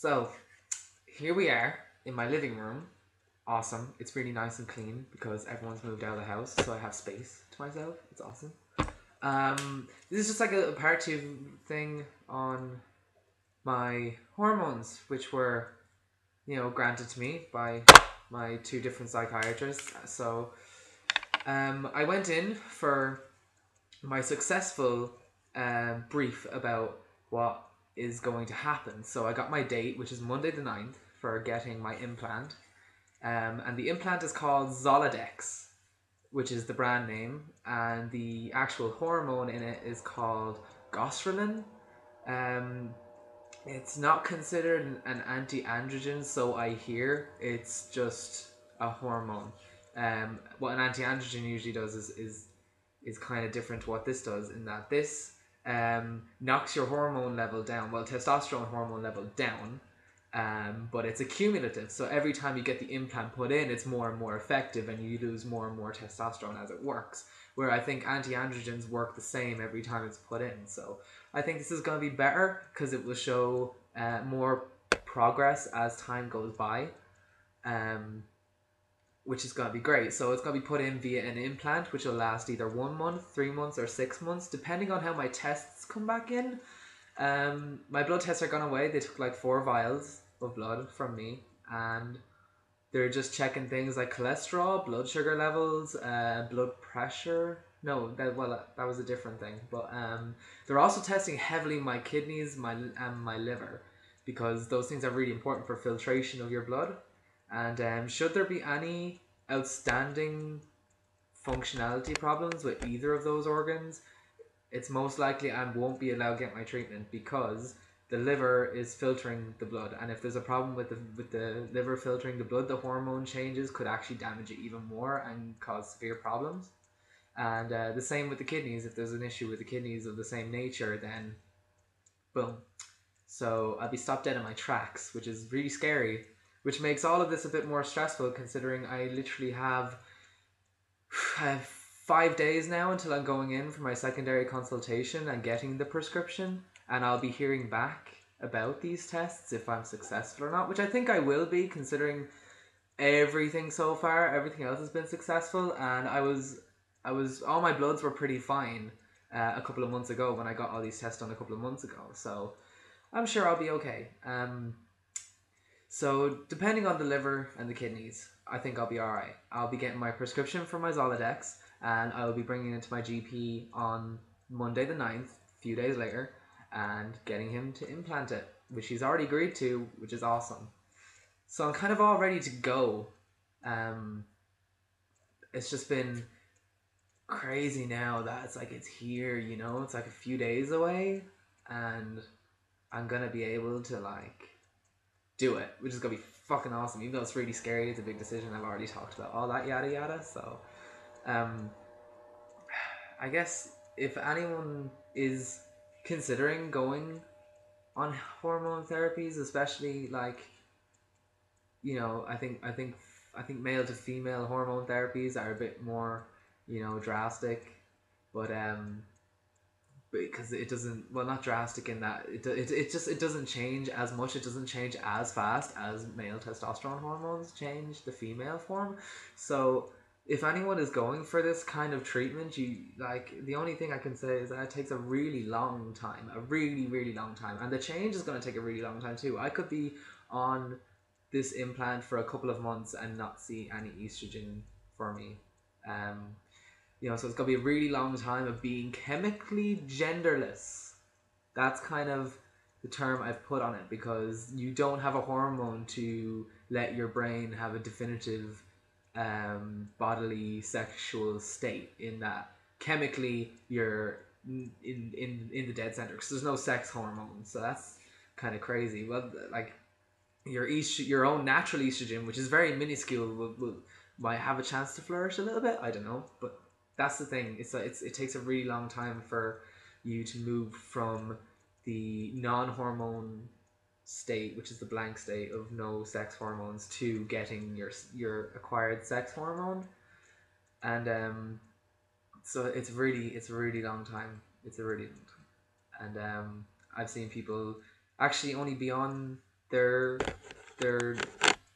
So here we are in my living room. Awesome. It's really nice and clean because everyone's moved out of the house, so I have space to myself. It's awesome. This is just like a part two thing on my hormones, which were, granted to me by my two different psychiatrists. So, I went in for my successful brief about what is going to happen. So I got my date, which is Monday the 9th, for getting my implant. And the implant is called Zoladex, which is the brand name, and the actual hormone in it is called gostrelin. Um, it's not considered an anti-androgen, so I hear. It's just a hormone. What an anti-androgen usually does is kind of different to what this does, in that this knocks your hormone level down, well, testosterone hormone level down, but it's accumulative. So every time you get the implant put in, it's more and more effective, and you lose more and more testosterone as it works. Where I think anti-androgens work the same every time it's put in. So I think this is going to be better because it will show more progress as time goes by. Which is going to be great. So it's going to be put in via an implant, which will last either 1 month, 3 months, or 6 months, depending on how my tests come back in. My blood tests are gone away. They took like 4 vials of blood from me, and they're just checking things like cholesterol, blood sugar levels, blood pressure. No, that was a different thing. But they're also testing heavily my kidneys, and my liver, because those things are really important for filtration of your blood. And should there be any outstanding functionality problems with either of those organs, it's most likely I won't be allowed to get my treatment, because the liver is filtering the blood, and if there's a problem with the liver filtering the blood, the hormone changes could actually damage it even more and cause severe problems. And the same with the kidneys. If there's an issue with the kidneys of the same nature, then boom. So I'll be stopped dead in my tracks, which is really scary, which makes all of this a bit more stressful, considering I literally I have 5 days now until I'm going in for my secondary consultation and getting the prescription, and I'll be hearing back about these tests if I'm successful or not, which I think I will be, considering everything so far. Everything else has been successful, and all my bloods were pretty fine a couple of months ago when I got all these tests done a couple of months ago, so I'm sure I'll be okay. So depending on the liver and the kidneys, I think I'll be alright. I'll be getting my prescription for my Zoladex, and I'll be bringing it to my GP on Monday the 9th, a few days later, and getting him to implant it, which he's already agreed to, which is awesome. So I'm kind of all ready to go. It's just been crazy now that it's here, it's like a few days away, and I'm gonna be able to do it, which is gonna be fucking awesome. Even though it's really scary, it's a big decision. I've already talked about all that yada yada. So, I guess if anyone is considering going on hormone therapies, especially I think male to female hormone therapies are a bit more, drastic, but because it doesn't, well, not drastic in that it doesn't change as much, it doesn't change as fast as male testosterone hormones change the female form. So if anyone is going for this kind of treatment, the only thing I can say is that it takes a really long time, a really, really long time, and the change is going to take a really long time too. I could be on this implant for a couple of months and not see any estrogen for me. So it's going to be a really long time of being chemically genderless. That's kind of the term I've put on it, because you don't have a hormone to let your brain have a definitive bodily sexual state, in that chemically you're in the dead center, because there's no sex hormone. So that's kind of crazy. Well, your own natural estrogen, which is very minuscule, might have a chance to flourish a little bit. I don't know, but that's the thing. It takes a really long time for you to move from the non-hormone state, which is the blank state of no sex hormones, to getting your acquired sex hormone. And so it's a really long time. It's a really long time. And I've seen people actually only be on their their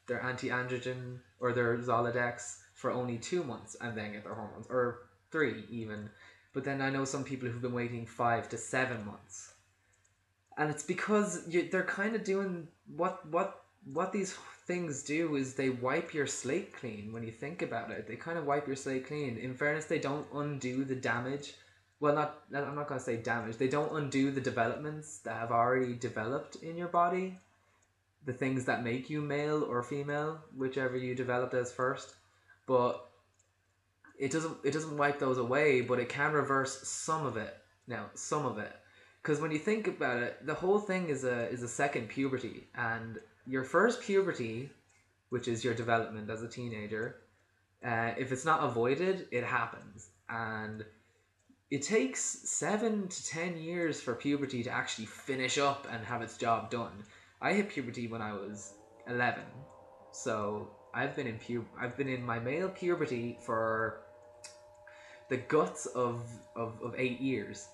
their anti-androgen or their Zoladex for only 2 months and then get their hormones, or 3 even. But then I know some people who've been waiting 5 to 7 months, and it's because they're kind of doing what these things do is they wipe your slate clean. When you think about it, they kind of wipe your slate clean. In fairness, they don't undo the damage. Well, I'm not going to say damage. They don't undo the developments that have already developed in your body, the things that make you male or female, whichever you developed as first. But it doesn't wipe those away, but it can reverse some of it. Now, some of it, because when you think about it, the whole thing is a second puberty, and your first puberty, which is your development as a teenager, if it's not avoided, it happens, and it takes 7 to 10 years for puberty to actually finish up and have its job done. I hit puberty when I was 11, so I've been in my male puberty for the guts of 8 years,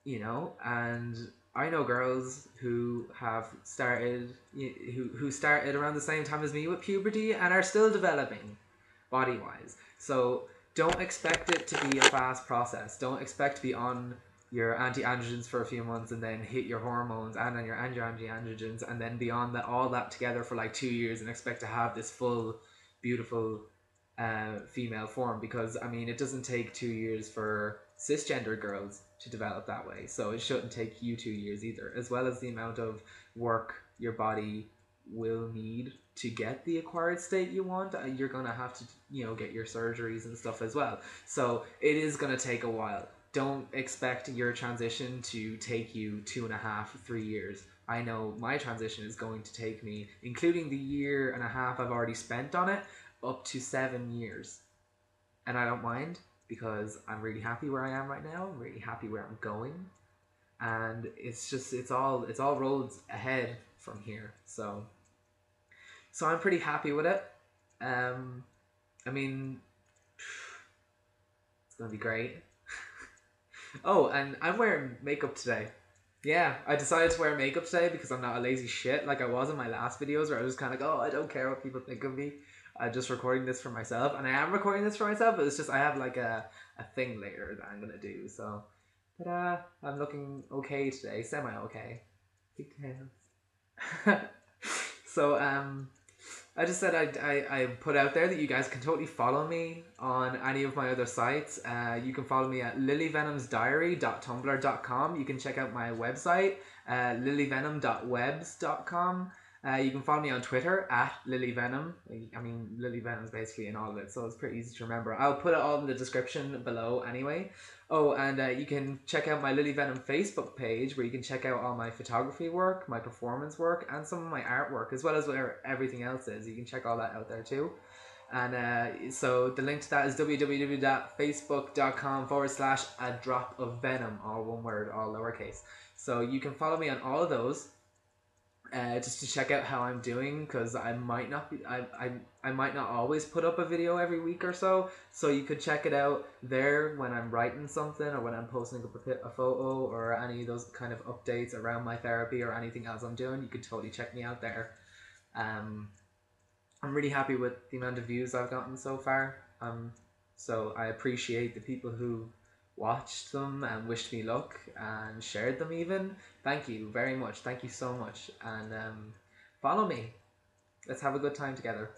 and I know girls who have started who started around the same time as me with puberty and are still developing body wise. So don't expect it to be a fast process. Don't expect to be on your anti-androgens for a few months and then hit your hormones and then your anti-androgens and then be on all that together for like 2 years and expect to have this full, beautiful female form, because I mean it doesn't take 2 years for cisgender girls to develop that way, so it shouldn't take you 2 years either, as well as the amount of work your body will need to get the acquired state you want. You're gonna have to get your surgeries and stuff as well, so it is gonna take a while. Don't expect your transition to take you 2.5 3 years. I know my transition is going to take me, including the year and a half I've already spent on it, up to 7 years. And I don't mind, because I'm really happy where I am right now. I'm really happy where I'm going. And it's all roads ahead from here. So I'm pretty happy with it. I mean, it's gonna be great. Oh, and I'm wearing makeup today. Yeah, I decided to wear makeup today because I'm not a lazy shit like I was in my last videos, where I was kind of like, oh, I don't care what people think of me. I'm just recording this for myself, and I am recording this for myself, but it's just I have like a thing later that I'm gonna do. So, but I'm looking okay today, semi okay. Big tails. So I just said I put out there that you guys can totally follow me on any of my other sites. You can follow me at lilyvenomsdiary.tumblr.com. You can check out my website, lilyvenom.webs.com. You can follow me on Twitter at lilyvenom. I mean, lilyvenom is basically in all of it, so it's pretty easy to remember. I'll put it all in the description below anyway. Oh, and you can check out my Lily Venom Facebook page, where you can check out all my photography work, my performance work, and some of my artwork, as well as where everything else is. You can check all that out there too. And so the link to that is www.facebook.com/a-drop-of-venom, all one word, all lowercase. So you can follow me on all of those. Just to check out how I'm doing, because I might not always put up a video every week or so you could check it out there when I'm writing something, or when I'm posting up a photo, or any of those kind of updates around my therapy or anything else I'm doing. You could totally check me out there. I'm really happy with the amount of views I've gotten so far, so I appreciate the people who watched them and wished me luck and shared them even. Thank you very much. Thank you so much. And follow me. Let's have a good time together.